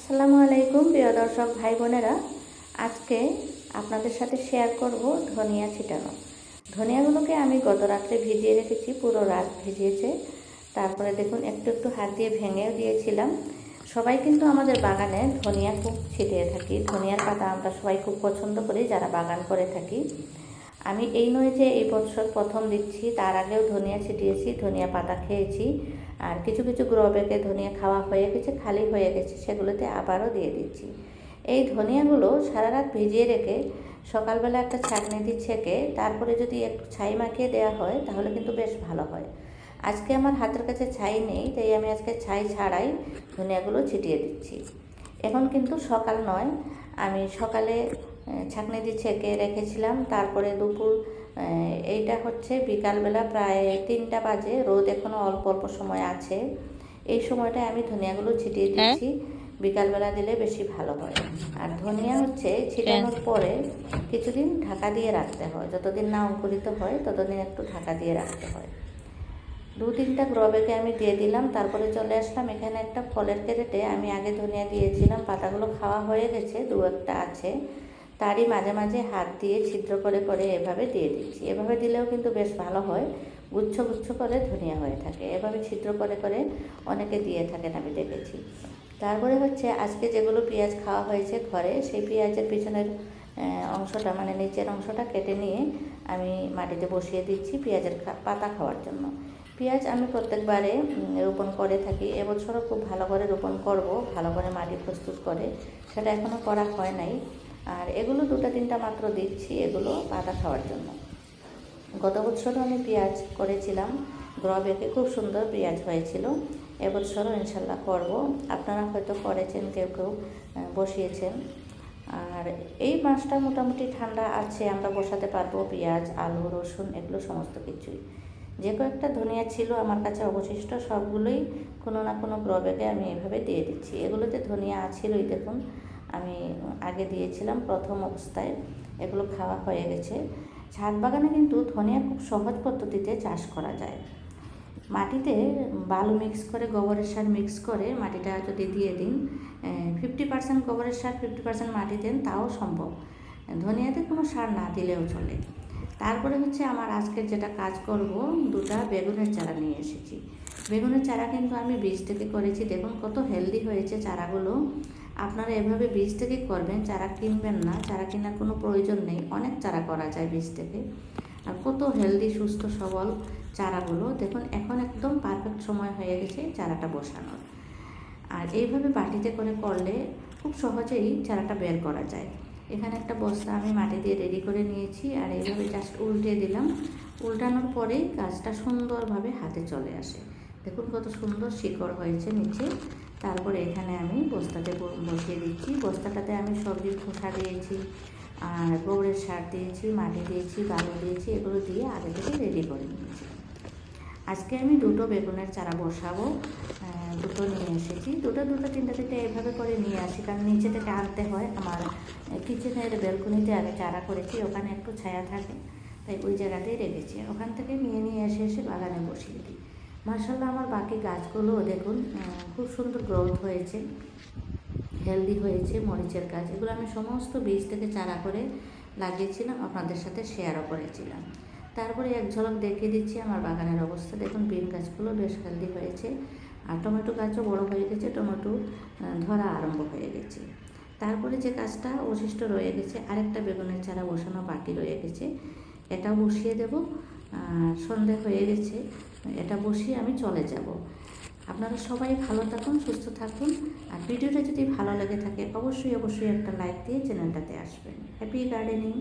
আসসালামু আলাইকুম প্রিয় দর্শক ভাই বোনেরা, আজকে আপনাদের সাথে শেয়ার করব ধনিয়া ছিটানো। ধনিয়াগুলোকে আমি গত রাত্রে ভিজিয়ে রেখেছি, পুরো রাত ভিজিয়েছে। তারপরে দেখুন একটু একটু হাত দিয়ে ভেঙেও দিয়েছিলাম। সবাই কিন্তু আমাদের বাগানে ধনিয়া খুব ছিটিয়ে থাকি, ধনিয়ার পাতা আমরা সবাই খুব পছন্দ করি যারা বাগান করে থাকি। আমি এই নয় যে এই বছর প্রথম দিচ্ছি, তার আগেও ধনিয়া ছিটিয়েছি, ধনিয়া পাতা খেয়েছি। আর কিছু কিছু গ্রো ব্যাগে ধনিয়া খাওয়া হয়ে গেছে, খালি হয়ে গেছে, সেগুলোতে আবারও দিয়ে দিচ্ছি। এই ধনিয়াগুলো সারা রাত ভিজিয়ে রেখে সকালবেলা একটা ছাঁকনি দিয়ে ছেঁকে তারপরে যদি একটু ছাই মাখিয়ে দেওয়া হয় তাহলে কিন্তু বেশ ভালো হয়। আজকে আমার হাতের কাছে ছাই নেই, তাই আমি আজকে ছাই ছাড়াই ধনিয়াগুলো ছিটিয়ে দিচ্ছি। এখন কিন্তু সকাল নয়, আমি সকালে ছাঁকনি দিয়ে ছেঁকে রেখেছিলাম, তারপরে দুপুর এইটা হচ্ছে বিকালবেলা প্রায় 3টা বাজে, রোদ এখনও অল্প অল্প সময় আছে। এই সময়টায় আমি ধনিয়াগুলো ছিটিয়ে দিচ্ছি। বিকালবেলা দিলে বেশি ভালো হয়। আর ধনিয়া হচ্ছে ছিটানোর পরে কিছুদিন ঢাকা দিয়ে রাখতে হয়, যতদিন না অঙ্কুরিত হয় ততদিন একটু ঢাকা দিয়ে রাখতে হয়। 2-3টা গ্রো ব্যাগে আমি দিয়ে দিলাম, তারপরে চলে আসলাম এখানে একটা ফলের ক্যারেটে। আমি আগে ধনিয়া দিয়েছিলাম, পাতাগুলো খাওয়া হয়ে গেছে, 2-1টা আছে, তারই মাঝে মাঝে হাত দিয়ে ছিদ্র করে করে এভাবে দিয়ে দিচ্ছি। এভাবে দিলেও কিন্তু বেশ ভালো হয়, গুচ্ছ গুচ্ছ করে ধনিয়া হয়ে থাকে। এভাবে ছিদ্র করে করে অনেকে দিয়ে থাকেন, আমি দেখেছি। তারপরে হচ্ছে আজকে যেগুলো পেঁয়াজ খাওয়া হয়েছে ঘরে, সেই পেঁয়াজের পিছনের অংশটা মানে নিচের অংশটা কেটে নিয়ে আমি মাটিতে বসিয়ে দিচ্ছি পেঁয়াজের পাতা খাওয়ার জন্য। পেঁয়াজ আমি প্রত্যেকবারে রোপণ করে থাকি, এবছরও খুব ভালো করে রোপণ করব, ভালো করে মাটি প্রস্তুত করে, সেটা এখনও করা হয় নাই। আর এগুলো 2-3টা মাত্র দিচ্ছি, এগুলো পাতা খাওয়ার জন্য। গত বছরও আমি পেঁয়াজ করেছিলাম গ্রো ব্যাগে, খুব সুন্দর পেঁয়াজ হয়েছিল। এবছরও ইনশাল্লাহ করব, আপনারা হয়তো করেছেন, কেউ কেউ বসিয়েছেন। আর এই মাসটা মোটামুটি ঠান্ডা আছে, আমরা বসাতে পারবো পেঁয়াজ, আলু, রসুন, এগুলো সমস্ত কিছুই। যে কয়েকটা ধনিয়া ছিল আমার কাছে অবশিষ্ট, সবগুলোই কোনো না কোনো গ্রো ব্যাগে আমি এভাবে দিয়ে দিচ্ছি। এগুলোতে ধনিয়া আছিলই, দেখুন আমি আগে দিয়েছিলাম প্রথম অবস্থায়, এগুলো খাওয়া হয়ে গেছে। ছাদ বাগানে কিন্তু ধনিয়া খুব সহজ পদ্ধতিতে চাষ করা যায়। মাটিতে বালু মিক্স করে, গোবরের সার মিক্স করে মাটিটা যদি দিয়ে দিন, 50% গোবরের সার 50% মাটি দেন, তাও সম্ভব। ধনিয়াতে কোনো সার না দিলেও চলে। তারপরে হচ্ছে আমার আজকের যেটা কাজ করব, 2টা বেগুনের চারা নিয়ে এসেছি। বেগুনের চারা কিন্তু আমি বীজ থেকে করেছি, দেখুন কত হেলদি হয়েছে চারাগুলো। আপনারা এভাবে বীজ থেকে করবেন, চারা কিনবেন না, চারা কেনার কোনো প্রয়োজন নেই, অনেক চারা করা যায় বীজ থেকে। আর কত হেলদি সুস্থ সবল চারাগুলো, দেখুন এখন একদম পারফেক্ট সময় হয়ে গেছে চারাটা বসানোর। আর এইভাবে বাটিতে করে করলে খুব সহজেই চারাটা বের করা যায়। এখানে একটা বস্তা আমি মাটি দিয়ে রেডি করে নিয়েছি, আর এইভাবে জাস্ট উল্টে দিলাম। উল্টানোর পরেই গাছটা সুন্দরভাবে হাতে চলে আসে। দেখুন কত সুন্দর শিকড় হয়েছে নিচে। তারপরে এখানে আমি বস্তাতে বসিয়ে দিচ্ছি। বস্তাটাতে আমি সবজির খোসা দিয়েছি, আর গোবরের সার দিয়েছি, মাটি দিয়েছি, বালু দিয়েছি, এগুলো দিয়ে আগে থেকে রেডি করে নিয়েছি। আজকে আমি 2টো বেগুনের চারা বসাবো, 2টো নিয়ে এসেছি, 2-3টা এভাবে করে নিয়ে আসি, কারণ নিচে থেকে আনতে হয়। আমার কিচেনের ব্যালকনিতে আগে চারা করেছি, ওখানে একটু ছায়া থাকে, তাই ওই জায়গাতেই রেখেছি। ওখান থেকে নিয়ে এসে বাগানে বসিয়ে দিই। মাশাআল্লাহ আমার বাকি গাছগুলো দেখুন খুব সুন্দর গ্রোথ হয়েছে, হেলদি হয়েছে। মরিচের গাছ, এগুলো আমি সমস্ত বীজ থেকে চারা করে লাগিয়েছিলাম, আপনাদের সাথে শেয়ারও করেছিলাম। তারপরে এক ঝলক দেখিয়ে দিচ্ছি আমার বাগানের অবস্থা। দেখুন বিন গাছগুলো বেশ হেলদি হয়েছে, আর টমেটো গাছও বড় হয়ে গেছে, টমেটো ধরা আরম্ভ হয়ে গেছে। তারপরে যে গাছটা অবশিষ্ট রয়ে গেছে, আরেকটা বেগুনের চারা বসানো বাকি রয়ে গেছে, এটাও বসিয়ে দেব। সন্ধে হয়ে গেছে, এটা বসিয়ে আমি চলে যাব। আপনারা সবাই ভালো থাকুন, সুস্থ থাকুন। আর ভিডিওটা যদি ভালো লেগে থাকে অবশ্যই একটা লাইক দিয়ে চ্যানেলটাতে আসবেন। Happy gardening.